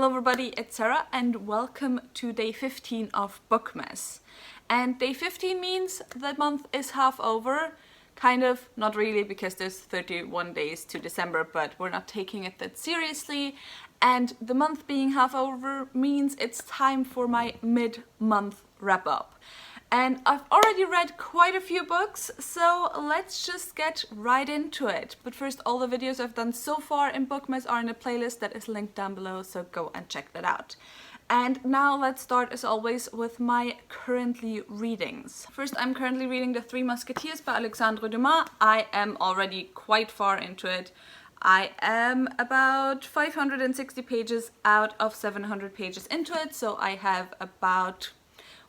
Hello everybody, it's Sarah and welcome to day 15 of Bookmas. And day 15 means the month is half over. Kind of, not really, because there's 31 days to December, but we're not taking it that seriously. And the month being half over means it's time for my mid-month wrap-up. And I've already read quite a few books, so let's just get right into it. But first, all the videos I've done so far in Bookmas are in a playlist that is linked down below, so go and check that out. And now let's start, as always, with my currently readings. First, I'm currently reading The Three Musketeers by Alexandre Dumas. I am already quite far into it. I am about 560 pages out of 700 pages into it, so I have about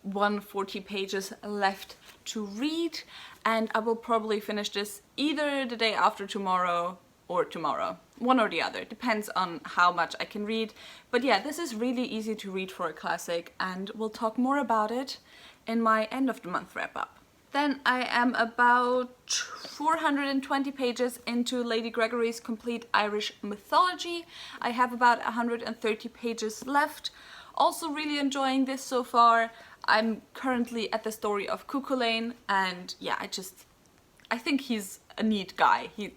140 pages left to read, and I will probably finish this either the day after tomorrow or tomorrow. One or the other, depends on how much I can read. But yeah, this is really easy to read for a classic, and we'll talk more about it in my end of the month wrap up. Then I am about 420 pages into Lady Gregory's Complete Irish Mythology. I have about 130 pages left. Also really enjoying this so far. I'm currently at the story of Cuchulainn, and yeah, I think he's a neat guy. He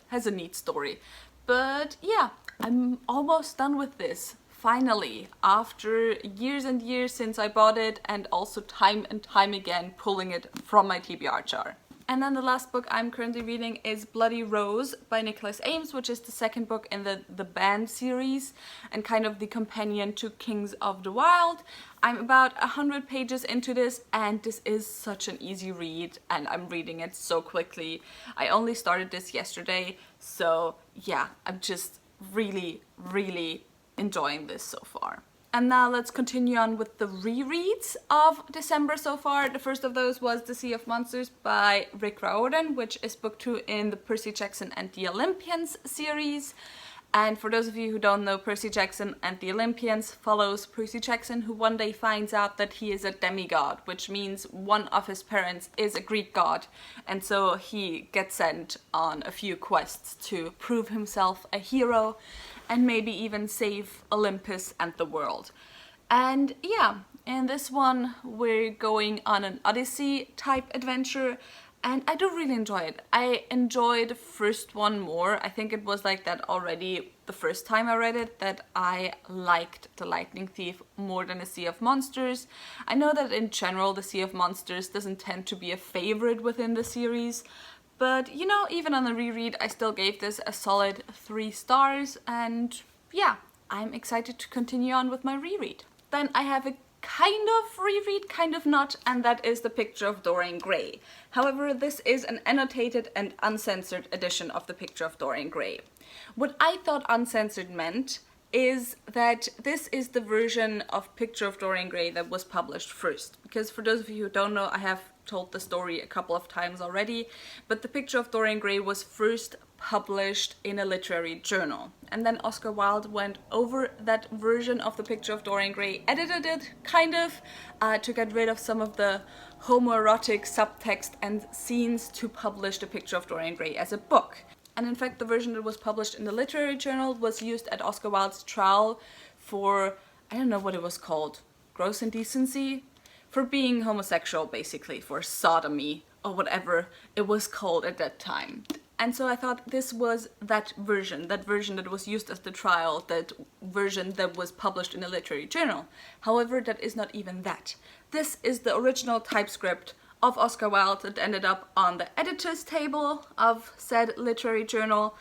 has a neat story. But yeah, I'm almost done with this. Finally, after years and years since I bought it, and also time and time again pulling it from my TBR jar. And then the last book I'm currently reading is Bloody Rose by Nicholas Ames, which is the second book in the Band series and kind of the companion to Kings of the Wild. I'm about 100 pages into this, and this is such an easy read, and I'm reading it so quickly. I only started this yesterday, so yeah, I'm just really enjoying this so far. And now let's continue on with the rereads of December so far. The first of those was The Sea of Monsters by Rick Riordan, which is book 2 in the Percy Jackson and the Olympians series. And for those of you who don't know, Percy Jackson and the Olympians follows Percy Jackson, who one day finds out that he is a demigod, which means one of his parents is a Greek god. And so he gets sent on a few quests to prove himself a hero and maybe even save Olympus and the world. And yeah, in this one we're going on an Odyssey type adventure, and I do really enjoy it. I enjoy the first one more. I think it was like that already the first time I read it, that I liked The Lightning Thief more than The Sea of Monsters. I know that in general The Sea of Monsters doesn't tend to be a favorite within the series, but you know, even on the reread I still gave this a solid 3 stars, and yeah, I'm excited to continue on with my reread. Then I have a kind of reread, kind of not, and that is The Picture of Dorian Gray. However, this is an annotated and uncensored edition of The Picture of Dorian Gray. What I thought uncensored meant is that this is the version of Picture of Dorian Gray that was published first. Because for those of you who don't know, I have told the story a couple of times already, but The Picture of Dorian Gray was first published in a literary journal. And then Oscar Wilde went over that version of The Picture of Dorian Gray, edited it, kind of, to get rid of some of the homoerotic subtext and scenes to publish The Picture of Dorian Gray as a book. And in fact, the version that was published in the literary journal was used at Oscar Wilde's trial for, I don't know what it was called, gross indecency? For being homosexual, basically, for sodomy, or whatever it was called at that time. And so I thought this was that version that was used as the trial, that version that was published in a literary journal. However, that is not even that. This is the original typescript of Oscar Wilde that ended up on the editor's table of said literary journal.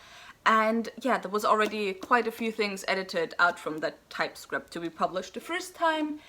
And yeah, there was already quite a few things edited out from that typescript to be published the first time.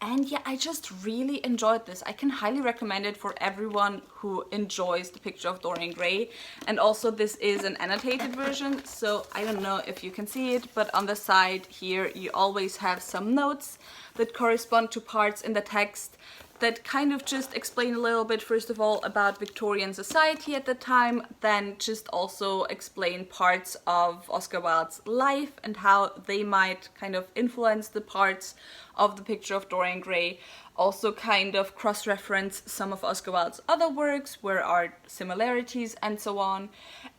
And yeah, I just really enjoyed this. I can highly recommend it for everyone who enjoys The Picture of Dorian Gray. And also this is an annotated version, so I don't know if you can see it, but on the side here you always have some notes that correspond to parts in the text that kind of just explain a little bit, first of all, about Victorian society at the time, then just also explain parts of Oscar Wilde's life and how they might kind of influence the parts of The Picture of Dorian Gray. Also kind of cross-reference some of Oscar Wilde's other works, where are similarities and so on.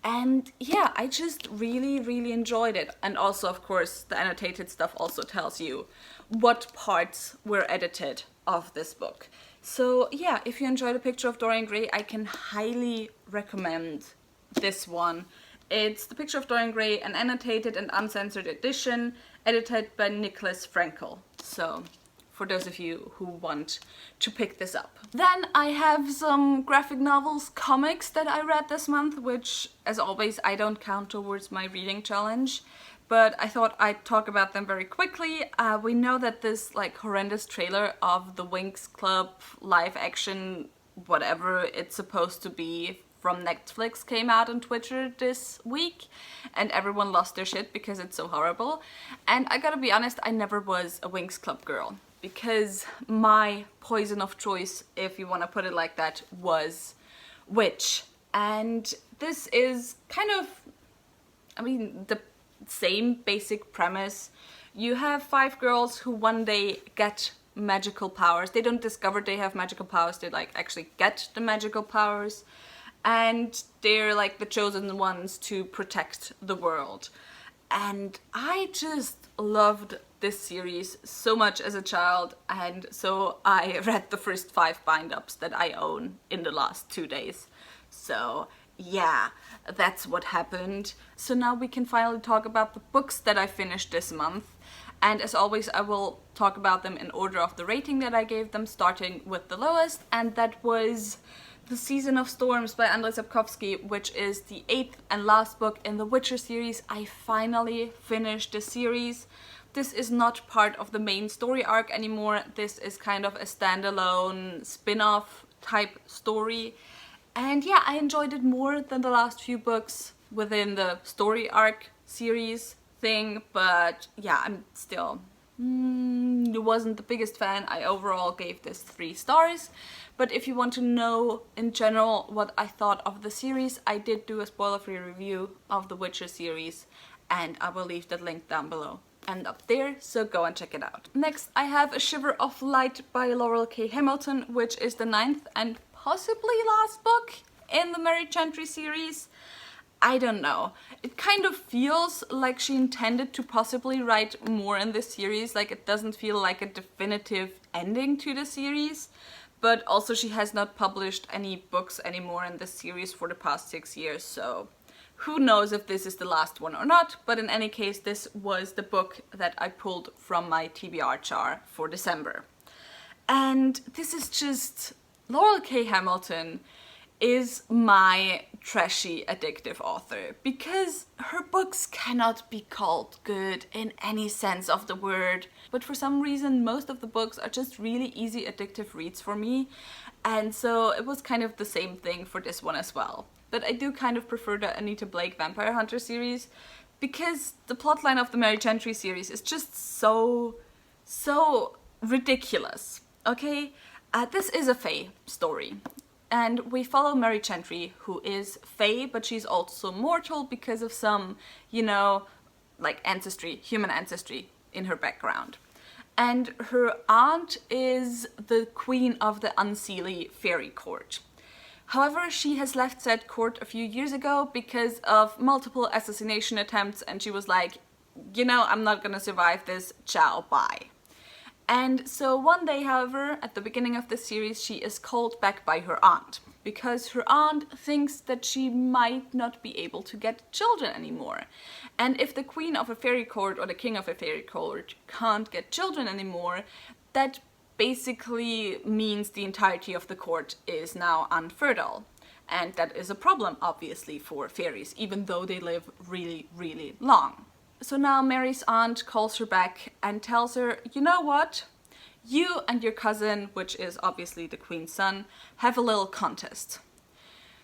And yeah, I just really enjoyed it. And also, of course, the annotated stuff also tells you what parts were edited of this book. So yeah, if you enjoyed A Picture of Dorian Gray, I can highly recommend this one. It's The Picture of Dorian Gray, an annotated and uncensored edition, edited by Nicholas Frankel. So, for those of you who want to pick this up. Then I have some graphic novels, comics that I read this month, which, as always, I don't count towards my reading challenge. But I thought I'd talk about them very quickly. We know that this like horrendous trailer of the Winx Club live action, whatever it's supposed to be, from Netflix came out on Twitter this week, and everyone lost their shit because it's so horrible. And I gotta be honest, I never was a Winx Club girl, because my poison of choice, if you want to put it like that, was Witch. And this is kind of, I mean, the same basic premise. You have 5 girls who one day get magical powers. They don't discover they have magical powers, they like actually get the magical powers. And they're like the chosen ones to protect the world. And I just loved this series so much as a child, and so I read the first 5 bind-ups that I own in the last 2 days. So yeah, that's what happened. So now we can finally talk about the books that I finished this month. And as always, I will talk about them in order of the rating that I gave them, starting with the lowest, and that was The Season of Storms by Andrzej Sapkowski, which is the 8th and last book in the Witcher series. I finally finished the series. This is not part of the main story arc anymore. This is kind of a standalone spin-off type story. And yeah, I enjoyed it more than the last few books within the story arc series thing, but yeah, I'm still wasn't the biggest fan. I overall gave this 3 stars. But if you want to know in general what I thought of the series, I did do a spoiler-free review of the Witcher series, and I will leave that link down below and up there, so go and check it out. Next, I have A Shiver of Light by Laurel K. Hamilton, which is the 9th and possibly last book in the Mary Chantry series. I don't know. It kind of feels like she intended to possibly write more in this series, like it doesn't feel like a definitive ending to the series. But also she has not published any books anymore in this series for the past 6 years, so who knows if this is the last one or not. But in any case, this was the book that I pulled from my TBR jar for December. And this is just... Laurel K. Hamilton is my trashy, addictive author, because her books cannot be called good in any sense of the word. But for some reason, most of the books are just really easy, addictive reads for me. And so it was kind of the same thing for this one as well. But I do kind of prefer the Anita Blake Vampire Hunter series, because the plotline of the Mary Chantry series is just so ridiculous, okay? This is a fae story. And we follow Mary Chantry, who is fae, but she's also mortal because of some, you know, like ancestry, human ancestry in her background. And her aunt is the queen of the Unseelie fairy court. However, she has left said court a few years ago because of multiple assassination attempts, and she was like, you know, I'm not gonna survive this, ciao, bye. And so one day, however, at the beginning of the series, she is called back by her aunt, because her aunt thinks that she might not be able to get children anymore. And if the queen of a fairy court or the king of a fairy court can't get children anymore, that basically means the entirety of the court is now unfertile. And that is a problem, obviously, for fairies, even though they live really, really long. So now Mary's aunt calls her back and tells her, you know what? You and your cousin, which is obviously the queen's son, have a little contest.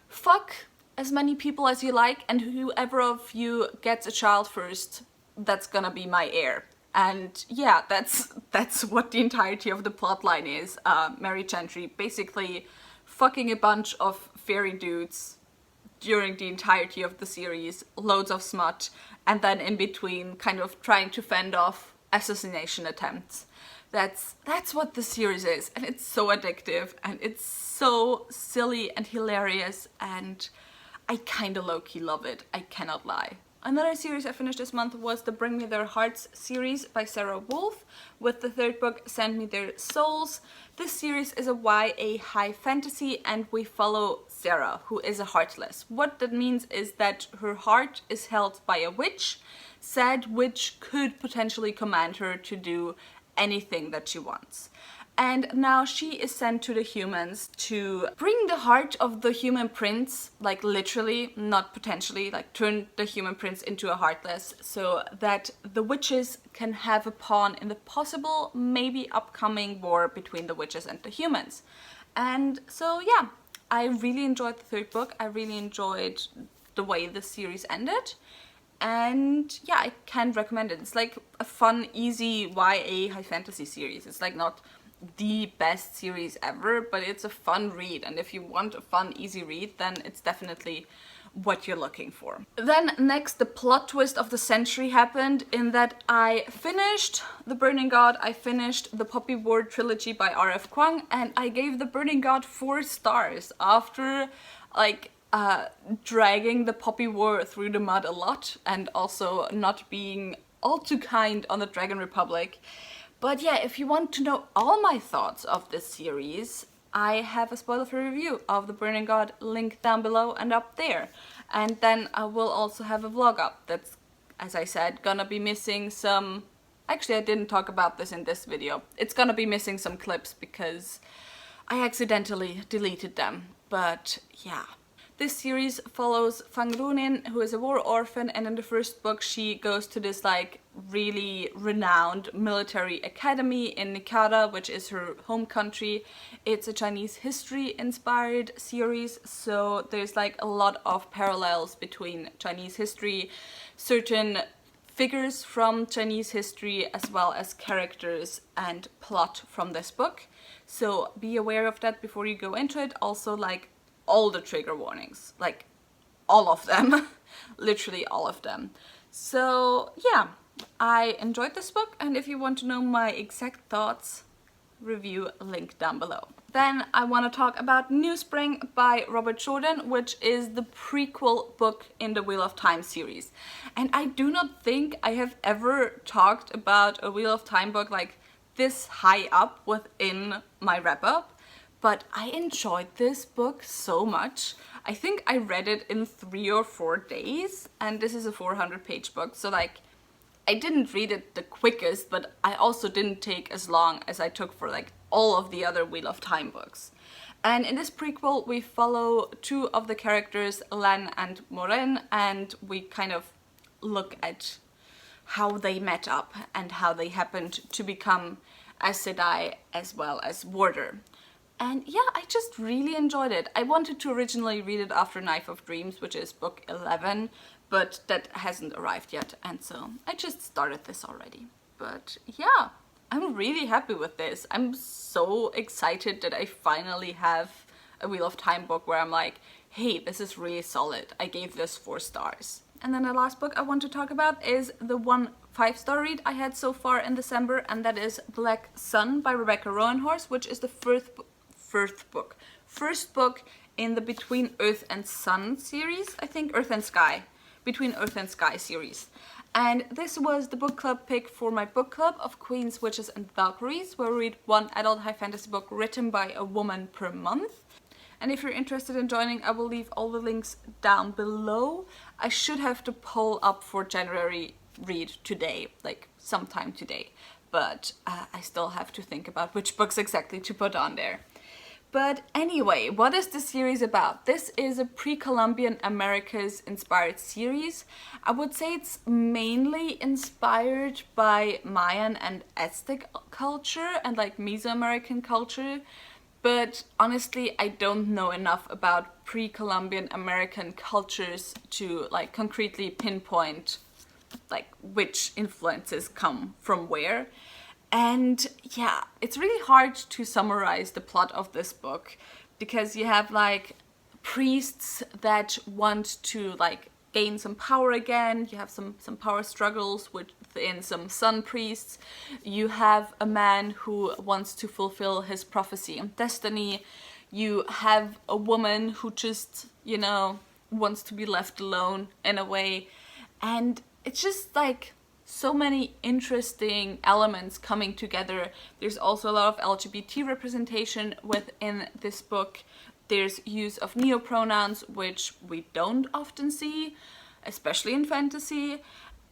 Fuck as many people as you like, and whoever of you gets a child first, that's gonna be my heir. And yeah, that's what the entirety of the plotline is. Mary Gentry basically fucking a bunch of fairy dudes during the entirety of the series, loads of smut, and then in between kind of trying to fend off assassination attempts. That's what the series is, and it's so addictive, and it's so silly and hilarious, and I kinda low-key love it, I cannot lie. Another series I finished this month was the Bring Me Their Hearts series by Sarah Wolf, with the third book, Send Me Their Souls. This series is a YA high fantasy, and we follow Sarah, who is a heartless. What that means is that her heart is held by a witch. Said witch could potentially command her to do anything that she wants. And now she is sent to the humans to bring the heart of the human prince, like literally, not potentially, like turn the human prince into a heartless, so that the witches can have a pawn in the possible, maybe upcoming war between the witches and the humans. And so yeah, I really enjoyed the third book. I really enjoyed the way the series ended. And yeah, I can recommend it. It's like a fun, easy YA high fantasy series. It's like not the best series ever, but it's a fun read, and if you want a fun, easy read, then it's definitely what you're looking for. Then next, the plot twist of the century happened in that I finished The Burning God, I finished the Poppy War trilogy by R.F. Kuang, and I gave The Burning God 4 stars after like dragging the Poppy War through the mud a lot, and also not being all too kind on the Dragon Republic. But yeah, if you want to know all my thoughts of this series, I have a spoiler-free review of The Burning God linked down below and up there. And then I will also have a vlog up that's, as I said, gonna be missing some... Actually, I didn't talk about this in this video. It's gonna be missing some clips because I accidentally deleted them. But yeah. This series follows Fang Runin, who is a war orphan, and in the first book she goes to this like really renowned military academy in Nikkara, which is her home country. It's a Chinese history inspired series, so there's like a lot of parallels between Chinese history, certain figures from Chinese history, as well as characters and plot from this book. So be aware of that before you go into it. Also, like, all the trigger warnings, like all of them, literally all of them. So yeah, I enjoyed this book, and if you want to know my exact thoughts, review link down below. Then I want to talk about New Spring by Robert Jordan, which is the prequel book in the Wheel of Time series. And I do not think I have ever talked about a Wheel of Time book like this high up within my wrap-up. But I enjoyed this book so much. I think I read it in 3 or 4 days, and this is a 400-page book, so like I didn't read it the quickest, but I also didn't take as long as I took for like all of the other Wheel of Time books. And in this prequel we follow 2 of the characters, Lan and Moren, and we kind of look at how they met up and how they happened to become Aes Sedai as well as Warder. And yeah, I just really enjoyed it. I wanted to originally read it after Knife of Dreams, which is book 11, but that hasn't arrived yet, and so I just started this already. But yeah, I'm really happy with this. I'm so excited that I finally have a Wheel of Time book where I'm like, hey, this is really solid. I gave this 4 stars. And then the last book I want to talk about is the one 5-star read I had so far in December, and that is Black Sun by Rebecca Roanhorse, which is the first book in the Between Earth and Sun series, I think, Earth and Sky, Between Earth and Sky series. And this was the book club pick for my book club of Queens, Witches and Valkyries, where we read 1 adult high fantasy book written by a woman per month. And if you're interested in joining, I will leave all the links down below. I should have the poll up for January read today, like sometime today, but I still have to think about which books exactly to put on there. But anyway, what is this series about? This is a pre-Columbian Americas inspired series. I would say it's mainly inspired by Mayan and Aztec culture and like Mesoamerican culture. But honestly, I don't know enough about pre-Columbian American cultures to like concretely pinpoint like which influences come from where. And yeah, it's really hard to summarize the plot of this book because you have like priests that want to like gain some power again. You have some power struggles within some sun priests. You have a man who wants to fulfill his prophecy and destiny. You have a woman who just, you know, wants to be left alone in a way. And it's just like so many interesting elements coming together. There's also a lot of LGBT representation within this book. There's use of neopronouns, which we don't often see, especially in fantasy.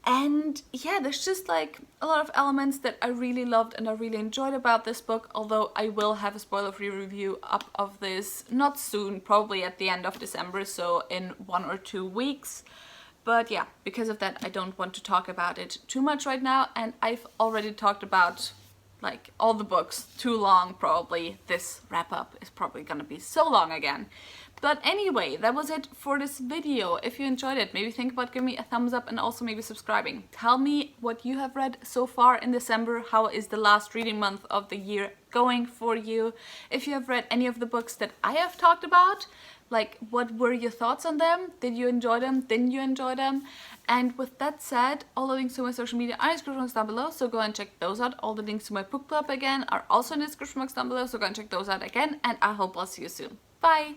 And yeah, there's just like a lot of elements that I really loved and I really enjoyed about this book, although I will have a spoiler-free review up of this not soon, probably at the end of December, so in 1 or 2 weeks. But yeah, because of that, I don't want to talk about it too much right now, and I've already talked about like all the books too long probably. This wrap-up is probably gonna be so long again. But anyway, that was it for this video. If you enjoyed it, maybe think about giving me a thumbs up and also maybe subscribing. Tell me what you have read so far in December. How is the last reading month of the year going for you? If you have read any of the books that I have talked about, like what were your thoughts on them? Did you enjoy them? Didn't you enjoy them? And with that said, all the links to my social media are in the description box down below, so go and check those out. All the links to my book club again are also in the description box down below, so go and check those out again, and I hope I'll see you soon. Bye!